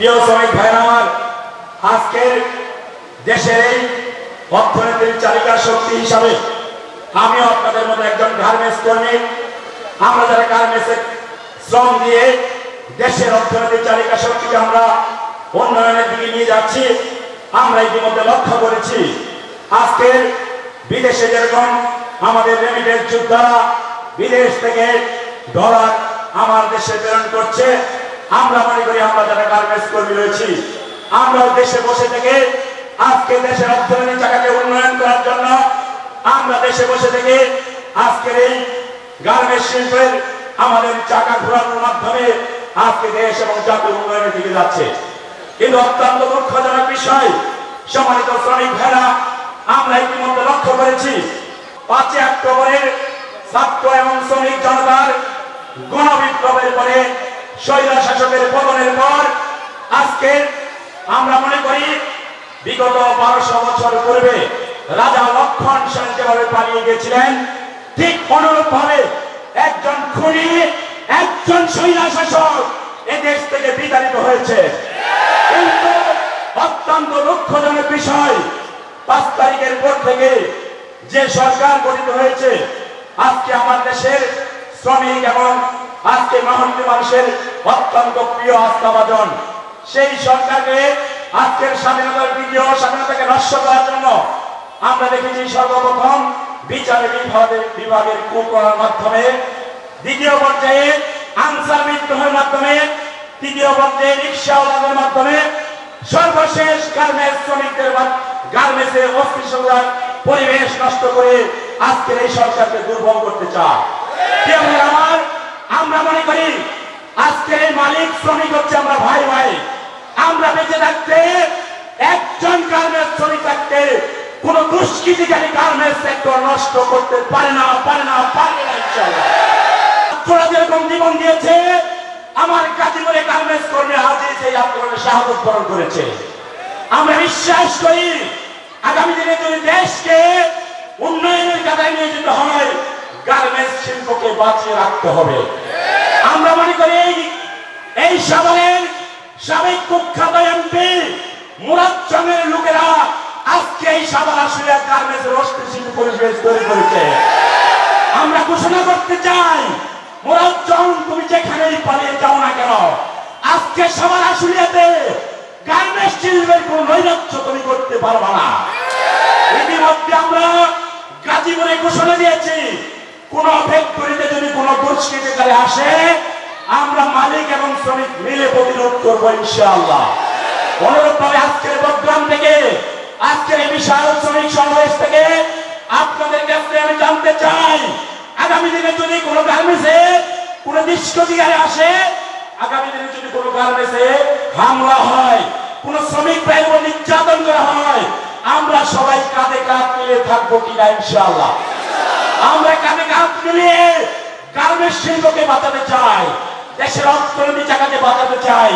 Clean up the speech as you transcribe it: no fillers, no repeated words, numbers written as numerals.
প্রিয় শ্রমিক ভাইরা আমার, আজকের দেশের এই অর্থনীতির চালিকা শক্তি হিসাবে আমিও আপনাদের মতো একজন গার্মেন্টস কর্মী। আমরা যারা গার্মেন্টসে শ্রম দিয়ে দেশের অর্থনীতির চালিকা শক্তিকে আমরা উন্নয়নের দিকে নিয়ে যাচ্ছি। আমরা ইতিমধ্যে লক্ষ্য করেছি আজকের বিদেশে যেরকম আমাদের রেমিটেন্স যোদ্ধারা বিদেশ থেকে ডলার আমার দেশে প্রেরণ করছে, আমরা মনে করি আমরা যারা গার্মেন্টস কর্মী রয়েছি আমরাও দেশে বসে থেকে আজকে দেশের অর্থনৈতিক চাকাকে উন্নয়ন করার জন্য আমরা দেশে বসে থেকে আজকের এই গার্মেন্টস শিল্পের আমাদের চাকা ঘোরানোর মাধ্যমে আজকে দেশ এবং জাতীয় উন্নয়নের দিকে যাচ্ছে। কিন্তু অত্যন্ত দুঃখজনক বিষয়, সম্মানিত শ্রমিক ভাইরা, আমরা ইতিমধ্যে লক্ষ্য করেছি 5 অক্টোবরের ছাত্র এবং শ্রমিক জনতার গণবিপ্লবের পরে স্বৈর শাসকের পতনের পর আজকে আমরা মনে করি বিগত 1200 বছর পূর্বে রাজা লক্ষণ সেন যেভাবে পালিয়ে গেছিলেন, ঠিক অনুরূপভাবে একজন খুনি, একজন স্বৈর শাসক এদেশ থেকে বিতাড়িত হয়েছে। কিন্তু অত্যন্ত দুঃখজনক বিষয়, 5 তারিখের পর থেকে যে সরকার গঠিত হয়েছে আজকে আমার দেশের শ্রমিক এবং আজকে মেহনতি মানুষের অত্যন্ত প্রিয় আস্থাভাজন, সেই সরকারকে আজকের স্বাধীনতার দ্বিতীয় স্বাধীনতাকে নষ্ট করার জন্য আমরা দেখেছি সর্বপ্রথম বিচার বিভাগের কুকরার মাধ্যমে, দ্বিতীয় পর্যায়ে আনসার বিদ্রোহের মাধ্যমে, তৃতীয় পর্যায়ে রিক্সাওয়ালাদের মাধ্যমে, সর্বশেষ গার্মেন্টস শ্রমিকদের গার্মেন্টসের অস্থিতিশীলতার পরিবেশ নষ্ট করে আজকের এই সরকারকে দুর্বল করতে চায়। আমার আমরা মনে করি আজকের এই মালিক শ্রমিক হচ্ছে আমরা ভাই ভাই। আমরা বেঁচে থাকতে একজন গার্মেন্টস শ্রমিক থাকতে কোন দুষ্কৃতিকারী গার্মেন্টস সেক্টর নষ্ট করতে পারে না ইনশাআল্লাহ। ছাত্ররা যেরকম জীবন দিয়েছে, আমার গাজীপুরে গার্মেন্টস কর্মী হাজির সেই আন্দোলনে শাহাদত বরণ করেছে। আমরা বিশ্বাস করি আগামী দিনে যদি দেশকে উন্নয়নের কাতায় নিয়ে যেতে হয়, গার্মেন্টস শিল্পকে বাঁচিয়ে রাখতে হবে। আমরা মনে করি এই সাভারের সাবেক কুখ্যাত এমপি মুরাদ জংয়ের লোকেরা আজকে এই সাভার আসলে গার্মেন্টসের অস্থিতিশীল পরিবেশ তৈরি করেছে। আমরা ঘোষণা করতে চাই, মুরাদ জং, তুমি যেখানেই পালিয়ে যাও না কেন, আজকে সাভার আসলিয়াতে গার্মেন্টস শিল্পের কোন নৈরাজ্য তুমি করতে পারবা না। ইতিমধ্যে আমরা গাজীপুরে ঘোষণা দিয়েছি, কোন ফ্যাক্টরিতে যদি কোন দুষ্কৃতিকারী আসে আমরা মালিক এবং শ্রমিক মিলে প্রতিরোধ করবো ইনশাআল্লাহ। অনুরূপভাবে আজকের প্রোগ্রাম থেকে, আজকের এই বিশাল শ্রমিক সমাবেশ থেকে আপনাদের কাছে আমি জানতে চাই, আগামী দিনে যদি কোন গার্মেন্টসে কোন দুষ্কৃতিকারী আসে, আগামী দিনে যদি কোন গার্মেন্টসে হামলা হয়, কোন শ্রমিক ভাইয়ের উপর নির্যাতন করা হয়, আমরা সবাই কাঁধে কাঁধ মিলিয়ে থাকবো কিনা ইনশাআল্লাহ। আমরা কাঁধে কাঁধ মিলিয়ে গার্মেন্টস শিল্পকে বাঁচাতে চাই, দেশের অর্থনীতি চাকাকে বাঁচাতে চাই।